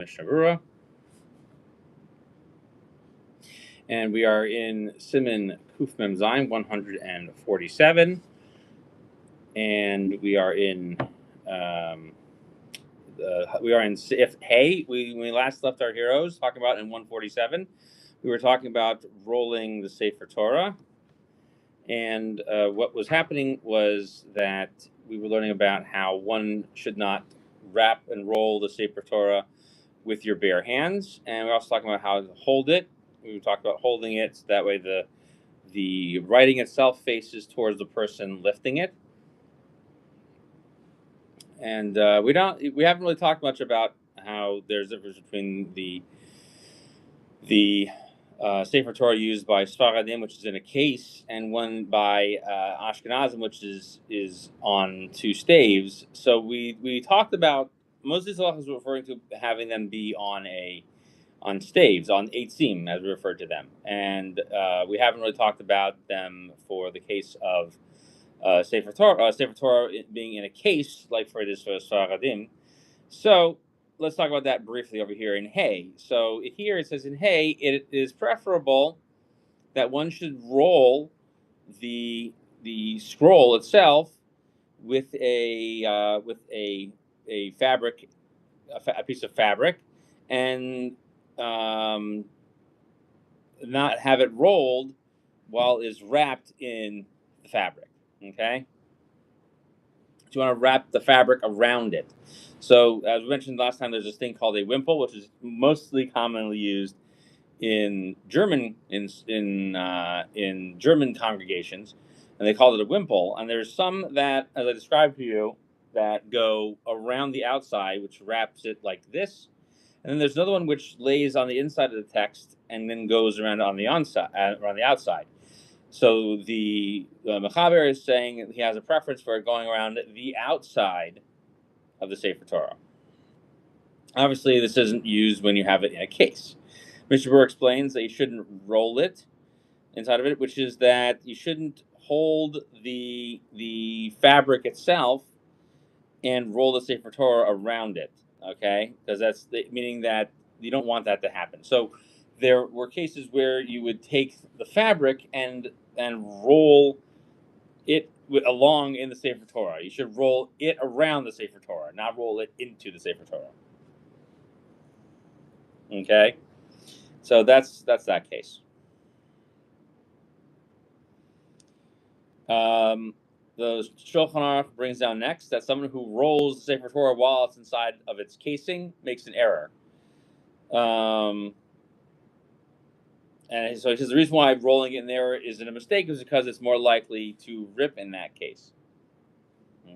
Mishna Berurah, and we are in Siman Kuf Mem Zayin 147, and we are in Sif Hey. When we last left our heroes talking about in 147, we were talking about rolling the Sefer Torah, and what was happening was that we were learning about how one should not wrap and roll the Sefer Torah with your bare hands, and we're also talking about how to hold it. We talked about holding it so that way the writing itself faces towards the person lifting it. And we haven't really talked much about how there's a difference between the Sefer Torah used by Sfaradim, which is in a case, and one by Ashkenazim, which is on two staves. So we talked about most of these halachas were referring to having them be on staves, on eitzim, as we refer to them, and we haven't really talked about them for the case of Sefer Torah being in a case like for it is for Sfaradim. So let's talk about that briefly over here in Hay. So here it says in Hay, it is preferable that one should roll the scroll itself with a fabric, a piece of fabric, and not have it rolled while it's wrapped in the fabric. Okay, so you want to wrap the fabric around it. So as we mentioned last time, there's this thing called a wimple, which is mostly commonly used in German in German congregations, and they call it a wimple. And there's some that, as I described to you, that go around the outside, which wraps it like this. And then there's another one which lays on the inside of the text and then goes around on the around the outside. So the Mechaber is saying he has a preference for going around the outside of the Sefer Torah. Obviously, this isn't used when you have it in a case. Mr. Burr explains that you shouldn't roll it inside of it, which is that you shouldn't hold the fabric itself and roll the Sefer Torah around it, okay? Because that's meaning that you don't want that to happen. So there were cases where you would take the fabric and roll it along in the Sefer Torah. You should roll it around the Sefer Torah, not roll it into the Sefer Torah. Okay, so that's that case. The Shulchan Aruch brings down next that someone who rolls the Sefer Torah while it's inside of its casing makes an error. And so he says the reason why rolling it in there isn't a mistake is because it's more likely to rip in that case.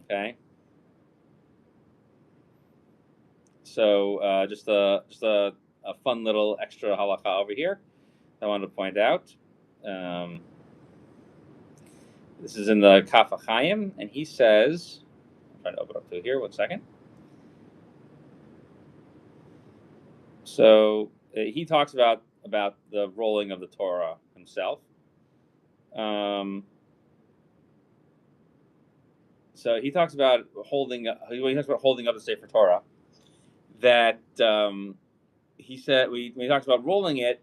Okay. So just a fun little extra halakha over here I wanted to point out. This is in the Kaf HaChaim, and he says, I'm trying to open up to here, 1 second. So he talks about the rolling of the Torah himself. So he talks about holding up the Sefer Torah. That he said when he talks about rolling it,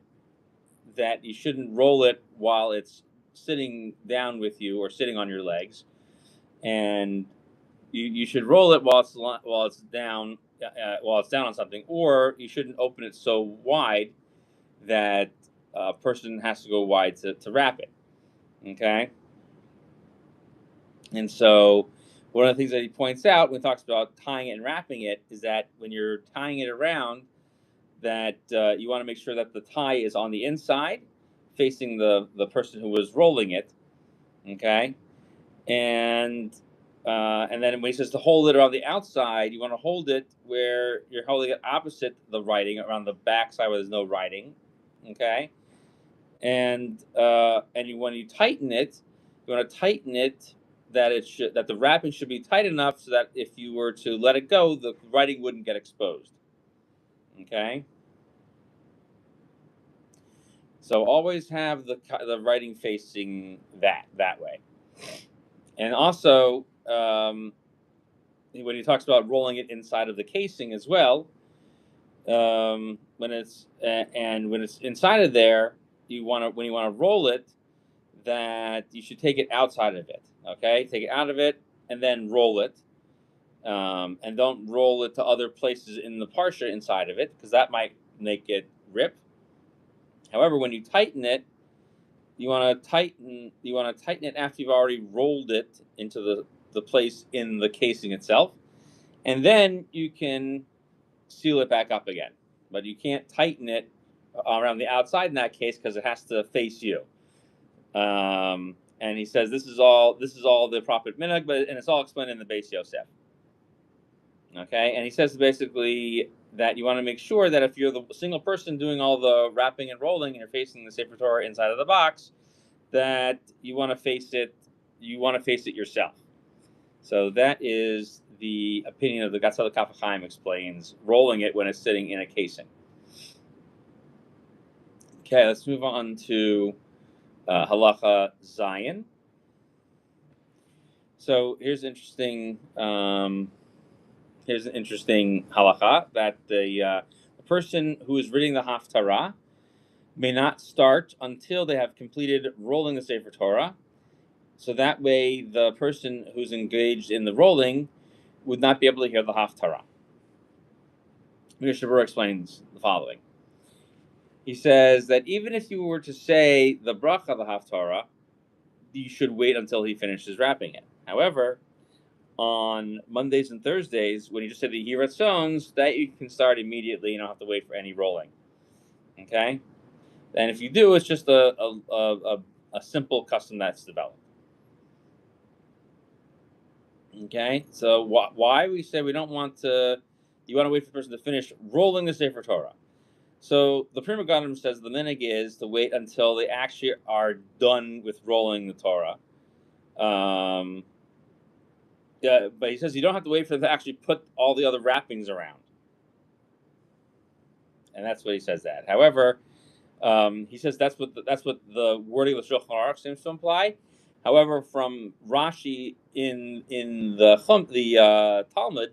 that you shouldn't roll it while it's sitting down with you or sitting on your legs, and you should roll it while it's down on something, or you shouldn't open it so wide that a person has to go wide to wrap it. Okay, and so one of the things that he points out when he talks about tying it and wrapping it is that when you're tying it around, that you want to make sure that the tie is on the inside, facing the person who was rolling it. Okay, and then when he says to hold it around the outside, you want to hold it where you're holding it opposite the writing, around the back side where there's no writing. Okay, and when you tighten it, you want to tighten it that the wrapping should be tight enough so that if you were to let it go, the writing wouldn't get exposed. Okay. So always have the writing facing that way. And also, when he talks about rolling it inside of the casing as well, when it's inside of there, when you want to roll it, that you should take it outside of it. Okay, take it out of it and then roll it, and don't roll it to other places in the parsha inside of it because that might make it rip. However, when you tighten it, you want to tighten it after you've already rolled it into the place in the casing itself, and then you can seal it back up again. But you can't tighten it around the outside in that case because it has to face you. And he says this is all the prophet minhag, and it's all explained in the Beis Yosef. Okay, and he says basically that you want to make sure that if you're the single person doing all the wrapping and rolling and you're facing the Sefer Torah inside of the box, that you want to face it. You want to face it yourself. So that is the opinion of the Gatzal Kaf Chaim explains rolling it when it's sitting in a casing. Okay, let's move on to halacha Zion. So here's an interesting halacha that the person who is reading the Haftarah may not start until they have completed rolling the Sefer Torah. So that way, the person who's engaged in the rolling would not be able to hear the Haftarah. Berurah explains the following. He says that even if you were to say the bracha of the Haftarah, you should wait until he finishes wrapping it. However, on Mondays and Thursdays, when you just say the Yiratzons, that you can start immediately. You don't have to wait for any rolling. Okay? And if you do, it's just a simple custom that's developed. Okay? So why we say we don't want to, you want to wait for the person to finish rolling the Sefer Torah. So the Pri Megadim says the minhag is to wait until they actually are done with rolling the Torah. Yeah, but he says you don't have to wait for them to actually put all the other wrappings around, and that's what he says that. However, he says that's what the wording of the Shulchan Aruch seems to imply. However, from Rashi in the Talmud,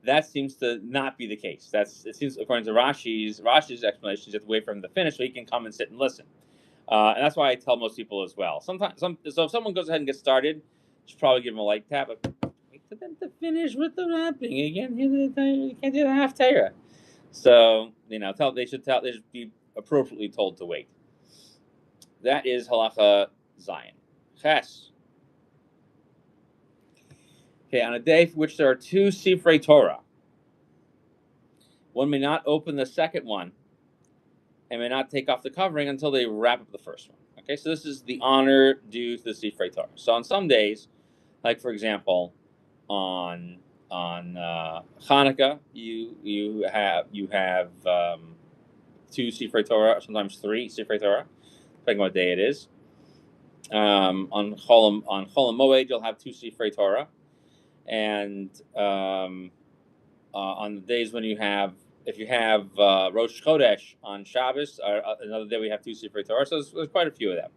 that seems to not be the case. It seems according to Rashi's explanation, you have to wait for him to finish so he can come and sit and listen. And that's why I tell most people as well. So if someone goes ahead and gets started, you should probably give them a light tap. Wait for them to finish with the wrapping. You can't do the Haftarah. So they should be appropriately told to wait. That is halacha Zion. Ches. Okay, on a day for which there are two Sifrei Torah, one may not open the second one and may not take off the covering until they wrap up the first one. Okay, so this is the honor due to the Sifrei Torah. So on some days, like for example, on Hanukkah, you have two Sifrei Torah, sometimes three Sifrei Torah, depending on what day it is. On Cholam Moed, you'll have two Sifrei Torah, and on the days when if you have Rosh Chodesh on Shabbos, another day we have two Sifrei Torah. So there's quite a few of them.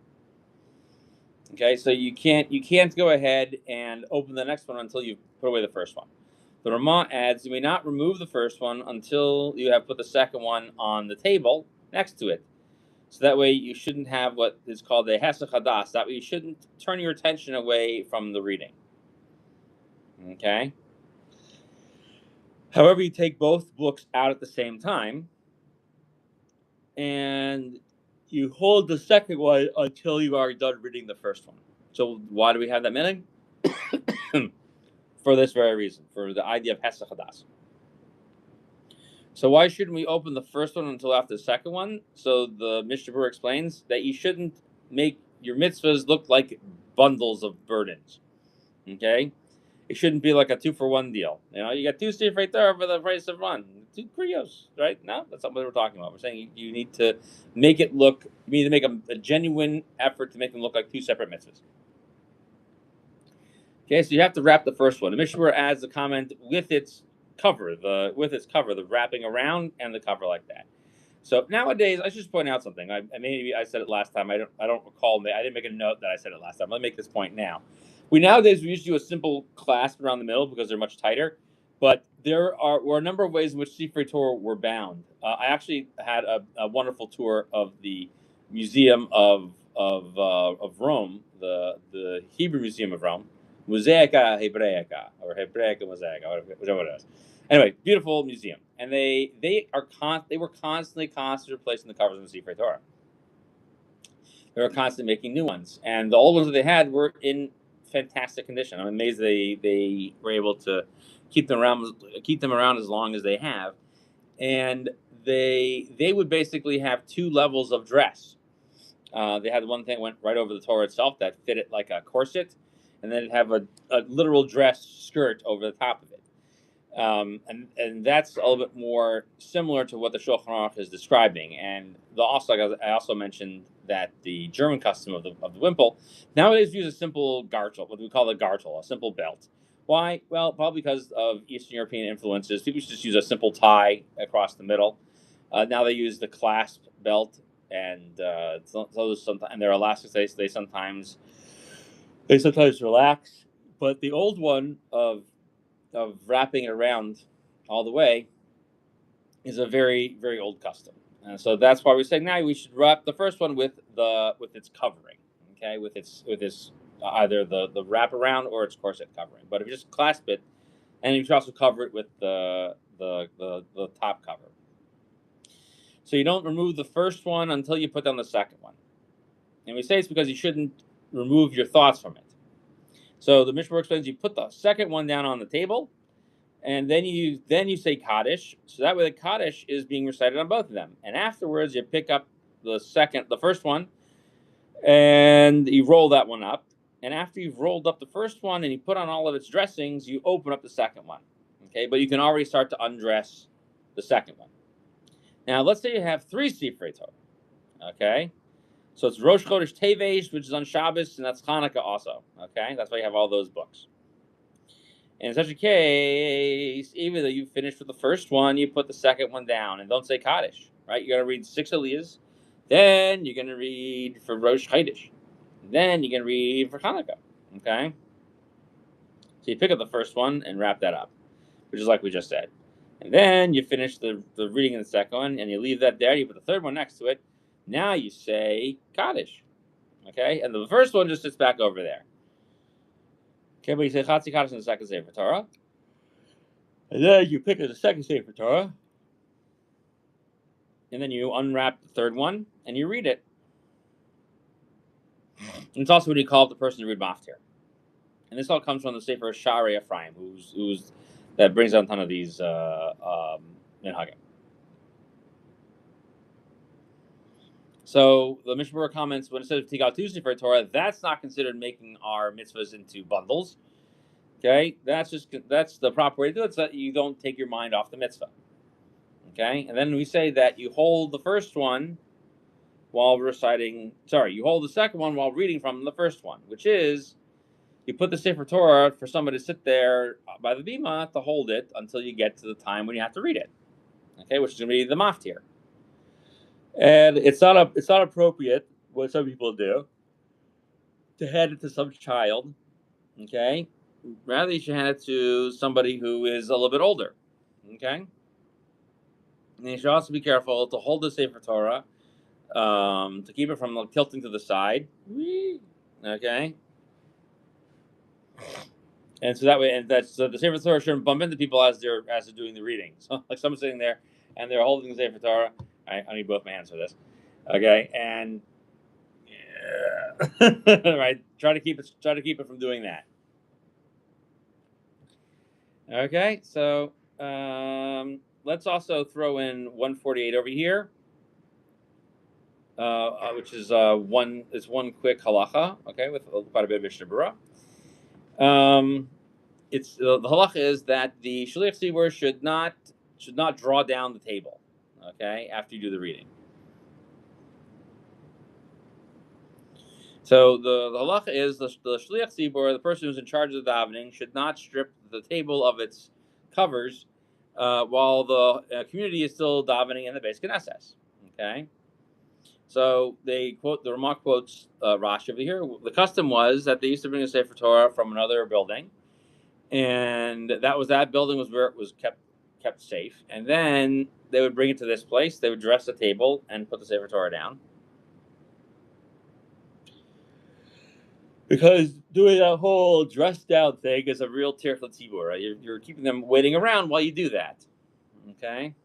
Okay, so you can't go ahead and open the next one until you put away the first one. The Ramah adds, you may not remove the first one until you have put the second one on the table next to it. So that way you shouldn't have what is called a hesach hadas. That way you shouldn't turn your attention away from the reading. Okay? However, you take both books out at the same time, and you hold the second one until you are done reading the first one. So why do we have that minhag? For this very reason, for the idea of hesach hadas. So why shouldn't we open the first one until after the second one? So the Mishna explains that you shouldn't make your mitzvahs look like bundles of burdens. Okay? It shouldn't be like a 2-for-1 deal. You got two Sifrei Torah for the price of one. Two kriyos, right? No, that's not what we're talking about. We're saying you need to make it look, you need to make a genuine effort to make them look like two separate mitzvahs. Okay, so you have to wrap the first one. The Mishna adds the comment with its cover, the wrapping around and the cover like that. So nowadays, I should just point out something. Maybe I said it last time. I don't recall. I didn't make a note that I said it last time. Let me make this point now. Nowadays we usually do a simple clasp around the middle because they're much tighter. But were a number of ways in which Sefer Torah were bound. I actually had a wonderful tour of the Museum of Rome, the Hebrew Museum of Rome, Mosaica Hebraica or Hebraica Mosaica, whichever it is. Anyway, beautiful museum, and they were constantly replacing the covers of the Sefer Torah. They were constantly making new ones, and the old ones that they had were in fantastic condition. I'm amazed they were able to keep them around as long as they have. And they would basically have two levels of dress. They had one thing that went right over the Torah itself that fit it like a corset, and then it'd have a literal dress skirt over the top of it. And that's a little bit more similar to what the Shulchan Aruch is describing. And I also mentioned that the German custom of the wimple nowadays use a simple gartel, what we call a gartel, a simple belt. Why? Well, probably because of Eastern European influences. People used to just use a simple tie across the middle. Now they use the clasp belt, and and their elastics. They sometimes relax. But the old one of wrapping it around all the way is a very, very old custom. And so that's why we say now we should wrap the first one with its covering, okay, with its either the wraparound or its corset covering. But if you just clasp it, and you should also cover it with the top cover. So you don't remove the first one until you put down the second one. And we say it's because you shouldn't remove your thoughts from it. So the Mishna explains you put the second one down on the table, and then you say Kaddish. So that way the Kaddish is being recited on both of them. And afterwards you pick up the first one, and you roll that one up. And after you've rolled up the first one and you put on all of its dressings, you open up the second one. Okay, but you can already start to undress the second one. Now let's say you have 3 Sifrei Torah. Okay, so it's Rosh Chodesh Tevesh, which is on Shabbos, and that's Hanukkah also. Okay, that's why you have all those books. And in such a case, even though you finished with the first one, you put the second one down and don't say Kaddish, right? You're going to read 6 Aliyahs, then you're going to read for Rosh Chodesh, then you're going to read for Hanukkah. Okay, so you pick up the first one and wrap that up, which is like we just said. And then you finish the reading in the second one, and you leave that there. You put the third one next to it. Now you say Kaddish, okay? And the first one just sits back over there. Okay, but you say Chatzi Kaddish in the second Sefer Torah. And then you pick up the second Sefer Torah. And then you unwrap the third one, and you read it. And it's also what you call the person to read Maftir. And this all comes from the Sefer Shari Ephraim, who's that brings out a ton of these minhagim. So the Mishnah Berurah comments when it says Tigal Tuesday for Torah, that's not considered making our mitzvahs into bundles. Okay, that's the proper way to do it, so that you don't take your mind off the mitzvah. Okay, and then we say that you hold the first one while reciting. Sorry, you hold the second one while reading from the first one, which is you put the Sefer Torah for somebody to sit there by the bima to hold it until you get to the time when you have to read it. Okay, which is going to be the maftir. And it's not appropriate what some people do to hand it to some child. Okay, rather you should hand it to somebody who is a little bit older. Okay, and you should also be careful to hold the Sefer Torah, to keep it from tilting to the side. Okay, and so that way, and that's so the Sefer Torah shouldn't bump into people as they're doing the reading. So like someone's sitting there and they're holding the Sefer Torah. I need both my hands for this. Okay, and yeah. Right, try to keep it from doing that. Okay, so let's also throw in 148 over here, which is one quick halacha. Okay, with quite a bit of Mishna Berurah. It's the halacha is that the shliach tzibur should not draw down the table. Okay, after you do the reading. So the halacha is the shliach tzibur, the person who's in charge of the davening, should not strip the table of its covers while the community is still davening in the Beis Knesset. Okay, so the Ramah quotes Rashi over here. The custom was that they used to bring a Sefer Torah from another building, and that building was where it was kept safe. And then they would bring it to this place. They would dress the table and put the Sefer Torah down. Because doing that whole dress down thing is a real tir l'tzibur. Right? You're keeping them waiting around while you do that. Okay.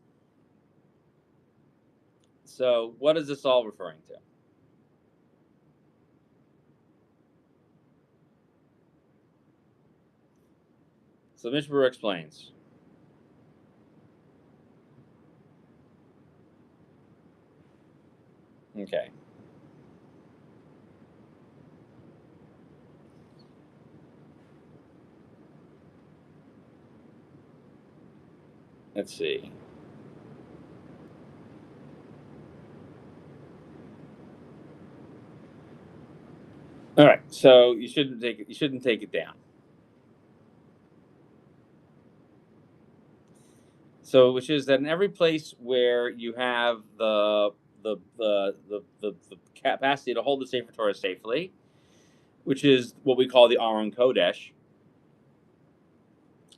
So what is this all referring to? So Mishna explains. Okay. Let's see. All right. So you shouldn't take it. You shouldn't take it down. So, which is that in every place where you have the capacity to hold the Sefer Torah safely, which is what we call the Aron Kodesh,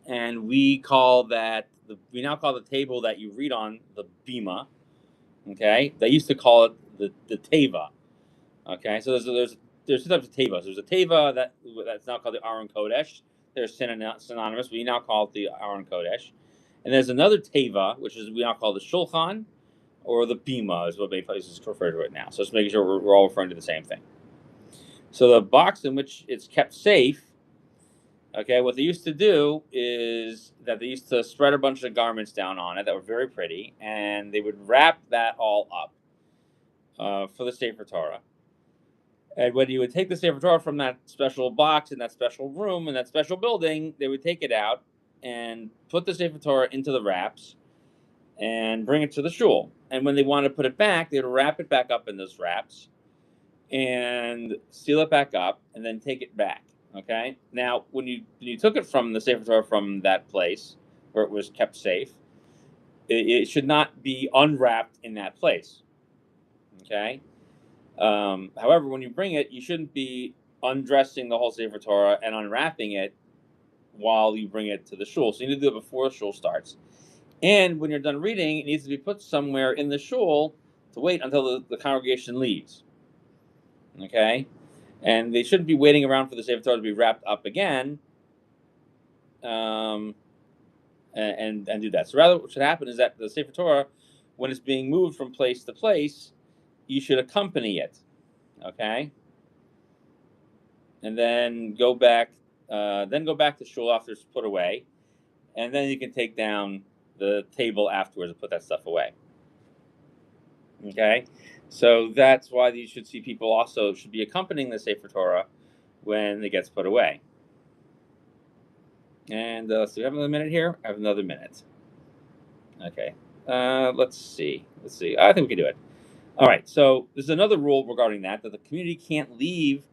and we now call the table that you read on the bima. Okay, they used to call it the teva. Okay, so there's two types of tevas. There's a teva that's now called the Aron Kodesh. They're synonymous. We now call it the Aron Kodesh. And there's another teva, which is we now call the shulchan, or the bima, is what many places refer to it now. So just making sure we're all referring to the same thing. So the box in which it's kept safe, okay, what they used to do is that they used to spread a bunch of garments down on it that were very pretty, and they would wrap that all up for the Sefer Torah. And when you would take the Sefer Torah from that special box in that special room in that special building, they would take it out and put the Sefer Torah into the wraps and bring it to the shul. And when they wanted to put it back, they would wrap it back up in those wraps and seal it back up and then take it back. Okay. Now, when you took it from the Sefer Torah from that place where it was kept safe, it should not be unwrapped in that place. Okay. However, when you bring it, you shouldn't be undressing the whole Sefer Torah and unwrapping it while you bring it to the shul. So you need to do it before the shul starts. And when you're done reading, it needs to be put somewhere in the shul to wait until the congregation leaves. Okay? And they shouldn't be waiting around for the Sefer Torah to be wrapped up again and do that. So rather what should happen is that the Sefer Torah, when it's being moved from place to place, you should accompany it. Okay? And then go back to shul after it's put away. And then you can take down the table afterwards and put that stuff away. Okay, so that's why you should see people also should be accompanying the Sefer Torah when it gets put away. And so we have another minute here. I have another minute. Okay, let's see. I think we can do it. All right. So there's another rule regarding that the community can't leave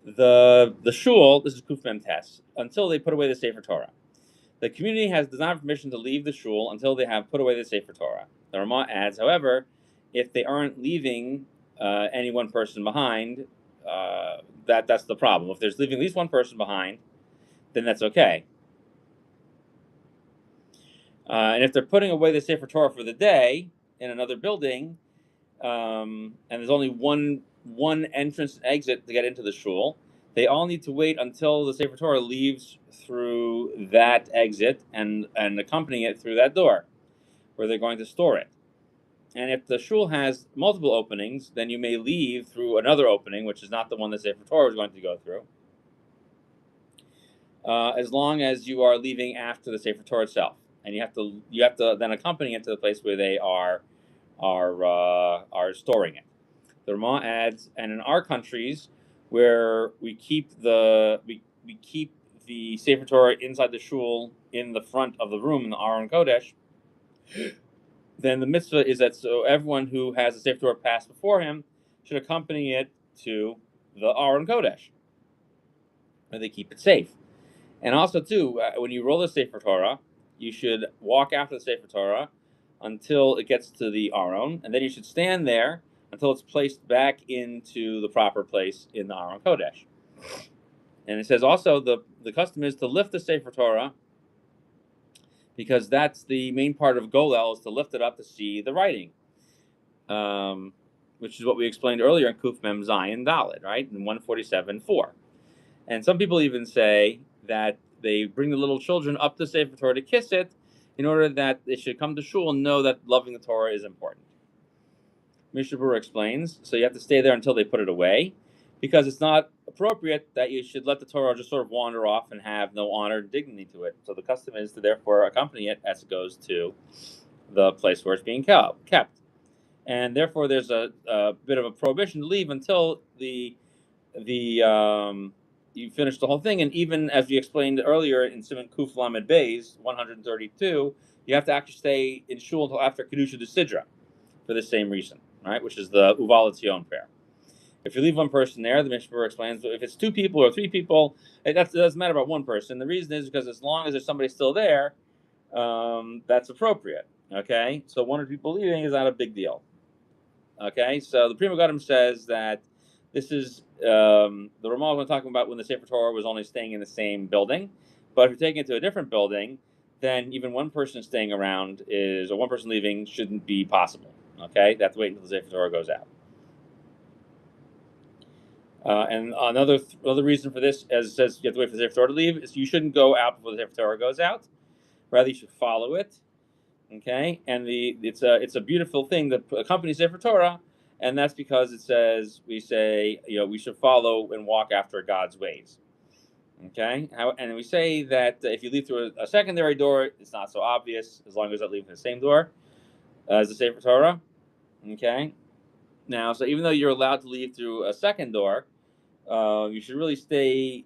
the shul. This is Kufmem Test until they put away the Sefer Torah. The community does not have permission to leave the shul until they have put away the Sefer Torah. The Ramah adds, however, if they aren't leaving any one person behind, that's the problem. If there's leaving at least one person behind, then that's okay. And if they're putting away the Sefer Torah for the day in another building, and there's only one entrance and exit to get into the shul, they all need to wait until the Sefer Torah leaves through that exit and accompany it through that door where they're going to store it. And if the shul has multiple openings, then you may leave through another opening, which is not the one the Sefer Torah is going to go through, as long as you are leaving after the Sefer Torah itself, and you have to then accompany it to the place where they are storing it. The Ramah adds, and in our countries where we keep the Sefer Torah inside the shul in the front of the room in the Aron Kodesh, then the mitzvah is that so everyone who has a Sefer Torah passed before him should accompany it to the Aron Kodesh, where they keep it safe. And also, too, when you roll the Sefer Torah, you should walk after the Sefer Torah until it gets to the Aron, and then you should stand there until it's placed back into the proper place in the Aron Kodesh. And it says also the custom is to lift the Sefer Torah, because that's the main part of Golel, is to lift it up to see the writing, which is what we explained earlier in Kuf Mem Zayin Dalet, right, in 147:4. And some people even say that they bring the little children up the Sefer Torah to kiss it, in order that they should come to shul and know that loving the Torah is important. Mishna Berurah explains, so you have to stay there until they put it away, because it's not appropriate that you should let the Torah just sort of wander off and have no honor and dignity to it. So the custom is to therefore accompany it as it goes to the place where it's being kept. And therefore there's a bit of a prohibition to leave until you finish the whole thing. And even as we explained earlier in Siman Kuf Lamed Beis 132, you have to actually stay in shul until after Kedusha de Sidra for the same reason, right? Which is the Uval Etzion prayer. If you leave one person there, the Mishna Berurah explains, if it's 2 people or 3 people, it doesn't matter about one person. The reason is because as long as there's somebody still there, that's appropriate. Okay, so 1 or 2 people leaving is not a big deal. Okay, so the Prima Gadim says that this is the Ramah was talking about when the Sefer Torah was only staying in the same building, but if you're taking it to a different building, then even one person staying around or one person leaving shouldn't be possible. Okay, they have to wait until the Sefer Torah goes out. And another reason for this, as it says, you have to wait for the Sefer Torah to leave, is you shouldn't go out before the Sefer Torah goes out. Rather, you should follow it. Okay, and it's a beautiful thing that accompanies Sefer Torah, and that's because it says we should follow and walk after God's ways. Okay, and we say that if you leave through a secondary door, it's not so obvious as long as you leave through the same door as the Sefer Torah. Okay, now so even though you're allowed to leave through a second door, you should really stay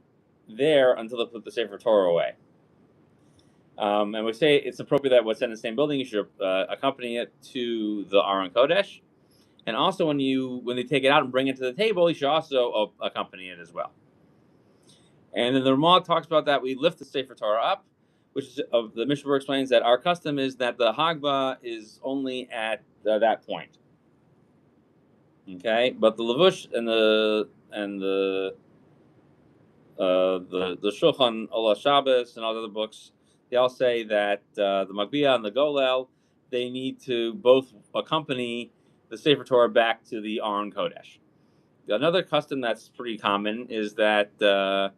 there until they put the Sefer Torah away. And we say it's appropriate that what's in the same building, you should accompany it to the Aron Kodesh, and also when they take it out and bring it to the table, you should also accompany it as well. And then the Ramah talks about that we lift the Sefer Torah up, which is the Mishna Berurah explains that our custom is that the Hagba is only at that point. Okay, but the Levush and the Shulchan Olah Shabbos and all the other books, they all say that the Magbia and the Golel, they need to both accompany the Sefer Torah back to the Aron Kodesh. Another custom that's pretty common is that the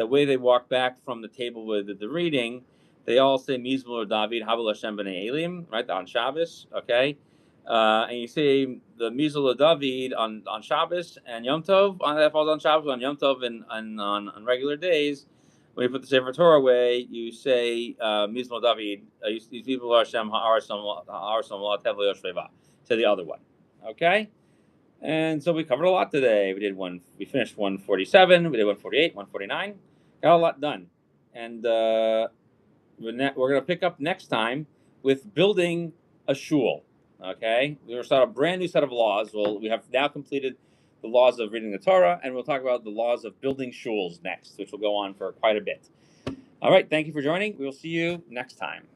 way they walk back from the table with the reading, they all say Mizmor David Havel Hashem B'nei Elim, right, on Shabbos, okay? And you say the Mizmor David on Shabbos and Yom Tov, that falls on Shabbos, on Yom Tov, and on regular days. When you put the Sefer Torah away, you say Mizmor David, these people are Hashem Ha'arasam Tevel Yoshveva, to the other one, okay? And so we covered a lot today. We finished 147, we did 148, 149, got a lot done. And we're going to pick up next time with building a shul. Okay, we're going to start a brand new set of laws. We have now completed the laws of reading the Torah, and we'll talk about the laws of building shuls next, which will go on for quite a bit. All right, thank you for joining. We will see you next time.